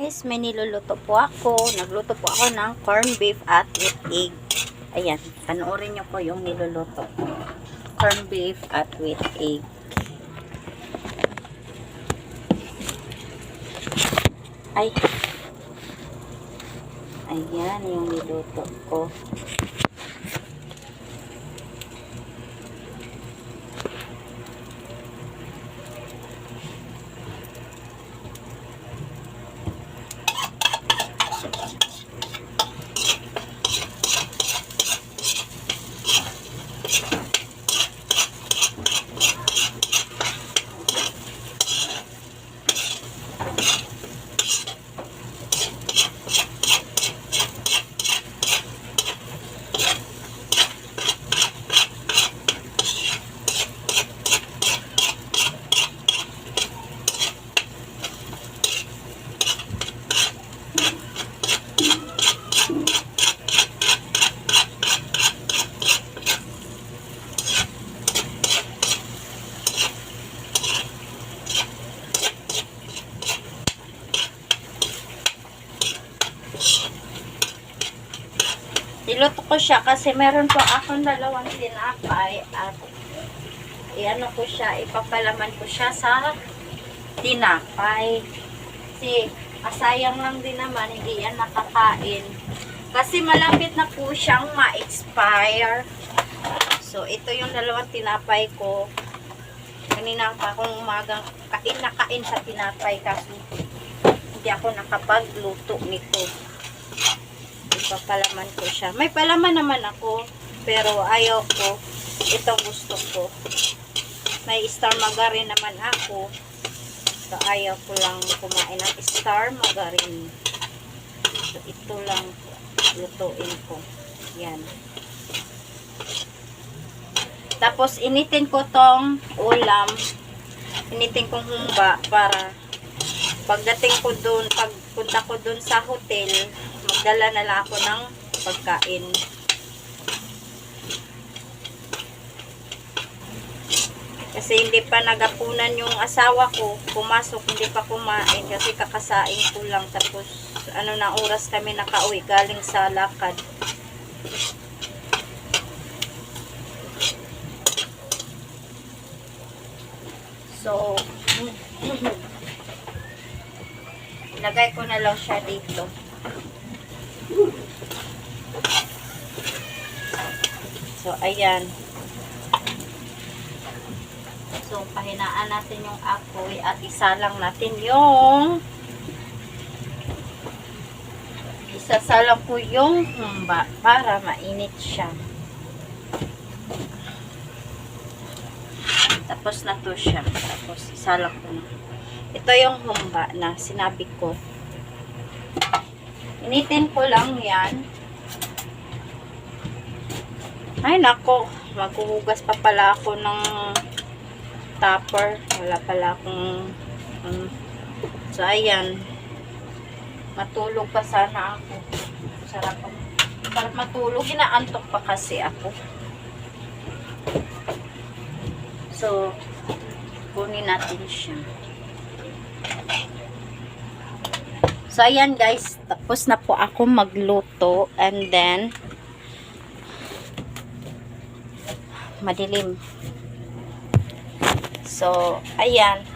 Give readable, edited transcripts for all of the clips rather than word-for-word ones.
guys, may niluluto po ako. Nagluto po ako ng corned beef at with egg. Ayan, panoorin nyo po yung niluluto. Corned beef at with egg. Ay. Ayan yung niluto ko. Niluto ko siya kasi meron po akong dalawang tinapay at iano ko siya, ipapalaman ko siya sa tinapay. Kasi sayang lang din naman, hindi yan nakakain. Kasi malapit na po siyang ma-expire. So, ito yung dalawang tinapay ko. Kanina pa akong umagang kain sa tinapay kasi hindi ako nakapagluto nito. Ipapalaman ko siya. May palaman naman ako, pero ayaw ko. Ito gusto ko. May star margarine naman ako. So, ayaw ko lang kumain ng star margarine. So, ito lang lutuin ko. Yan. Tapos, initin ko tong ulam. Initin kong humba para pagdating ko dun, pagpunta ko dun sa hotel, magdala na lang ako ng pagkain. Kasi hindi pa nagapunan yung asawa ko. Pumasok, hindi pa kumain kasi kakasain ko lang. Tapos, ano na oras kami nakauwi galing sa lakad. So, ilagay ko na lang siya dito. So, ayan. So, pahinaan natin yung apoy at isalang natin yung isasalang ko yung humba para mainit siya. Tapos na to siya. Tapos, isalang ko na. Ito yung humba na sinabi ko. Initin ko lang yan. Ay, nako. Maghuhugas pa pala ako ng topper. Wala pala akong so, ayan. Matulog pa sana ako. Sarap matulog. Inaantok pa kasi ako. So, kunin natin siya. So, ayan guys. Tapos na po ako magluto. And then, madilim. So, ayan.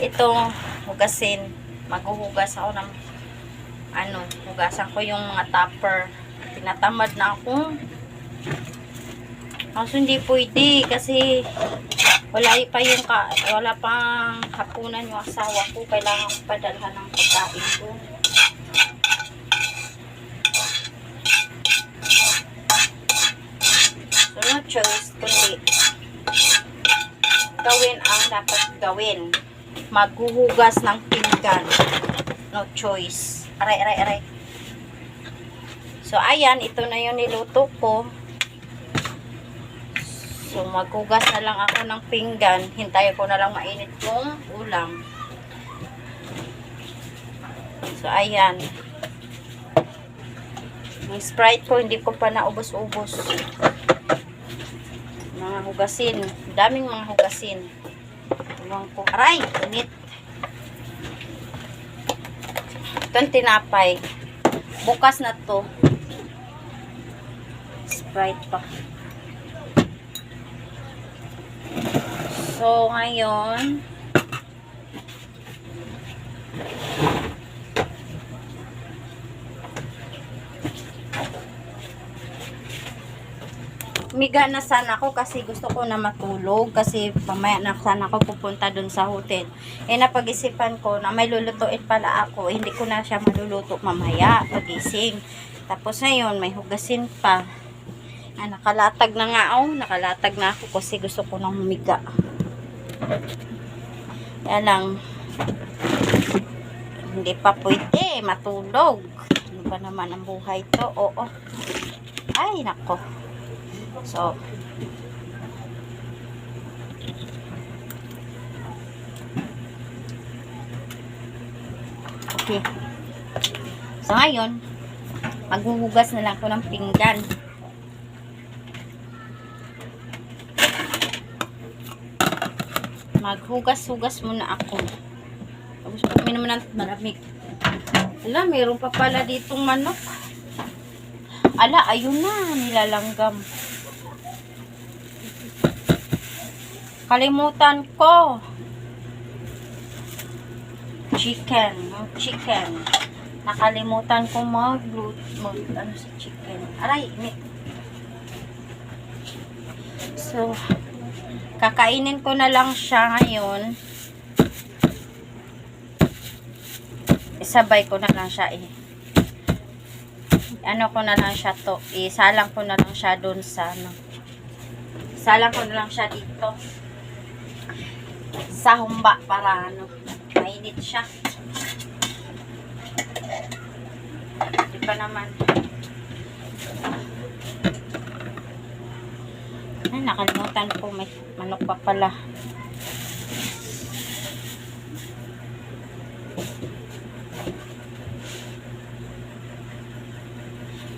Itong hugasin. Maghuhugas ako ng hugasan ko yung mga topper. Tinatamad na ako. Kaso hindi pwede kasi wala pang hapunan yung asawa ko. Kailangan ko padalhan ng pagkain ko. So, no choice kundi gawin ang dapat gawin. Maghuhugas ng pinggan. No choice. Aray. So, ayan. Ito na yung niluto ko. So, maghugas na lang ako ng pinggan. Hintayin ko na lang mainit yung ulam. So, ayan. Yung Sprite ko, hindi ko pa naubos-ubos. Mga hugasin. Daming mga hugasin. Aray, init. Itong tinapay. Bukas na to. Sprite pa. So, ngayon, miga na sana ako kasi gusto ko na matulog kasi mamaya na sana ako pupunta dun sa hotel. Eh napag-isipan ko na may lulutuin pala ako, hindi ko na siya maluluto mamaya pagising. Tapos ngayon may hugasin pa. Nakalatag na nga nakalatag na ako kasi gusto ko nang humiga. Kaya lang hindi pa pwede matulog. Ano ba naman ang buhay to? Oo. Ay nako. So, okay. So, ngayon, maghuhugas na lang ko ng pinggan. Maghugas-hugas muna ako. Tapos, uminom ng malamig. Ala, mayroon pa pala ditong manok. Ala, ayun na, nilalanggam. Kalimutan ko. Chicken. Nakalimutan ko ano sa chicken. Aray, init. So, kakainin ko na lang siya ngayon. Isabay ko na lang siya ano ko na lang siya to. Isalang ko na lang siya doon sa Isalang ko na lang siya dito. Sa humba para mainit siya. Di pa naman. Ay, nakalimutan ko may manok pa pala.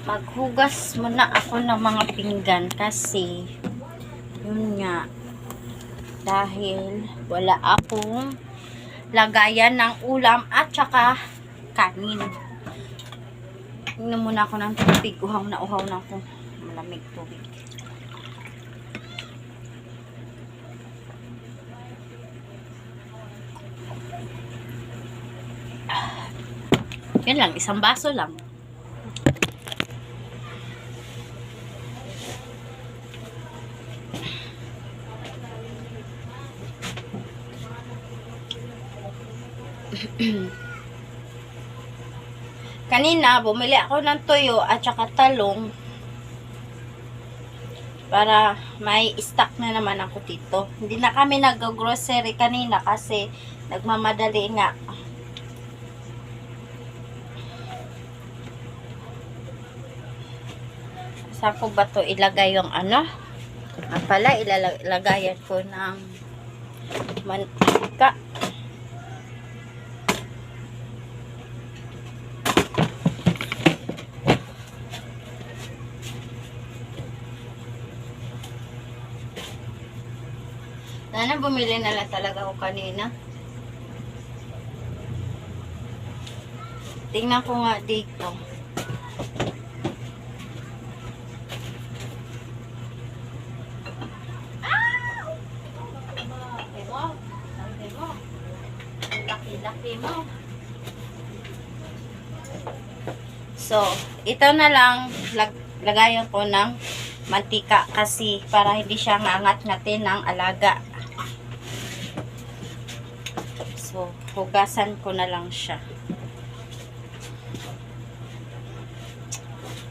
Maghugas muna ako ng mga pinggan kasi yun nga dahil wala akong lagayan ng ulam at saka kanin. Inom muna ako ng tubig. Uhaw na ako. Malamig tubig. Yan lang, isang baso lang. Kanina, bumili ako ng tuyo at saka talong para may stock na naman ako dito. Hindi na kami nag-grocery kanina kasi nagmamadali nga. Saan ko ba to ilagay yung pala, ilalagayan ko ng mantika. Sana bumili na lang talaga ako kanina. Tingnan ko nga dito. Laki mo. So, ito na lang lagayan ko ng mantika kasi para hindi siya ngangat-ngatin ng alaga. So, hugasan ko na lang siya.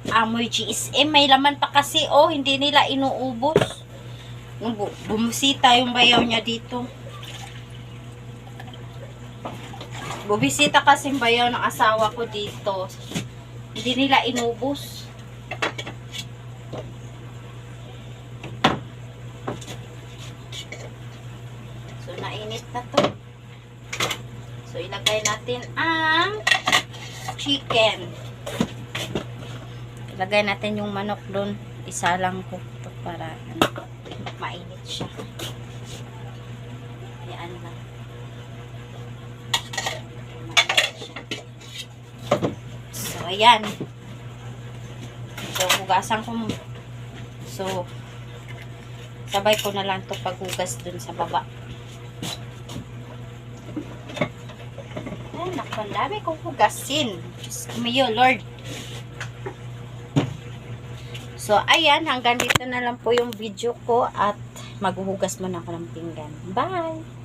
Amoy GSM, may laman pa kasi hindi nila inuubos. Bumusita yung bayaw niya dito. Bubisita kasi bayaw ng asawa ko dito. Hindi nila inubos. So, nainit na to. So, ilagay natin ang chicken. Ilagay natin yung manok doon. Isa lang ko to para mainit siya. Yan lang. So, ayan. So, hugasan ko. So, sabay ko na lang to paghugas dun sa baba. Ay, naku, ang dami kong hugasin. Diyos ko mayo, Lord. So, ayan, hanggang dito na lang po yung video ko at maghuhugas muna ako ng pinggan. Bye!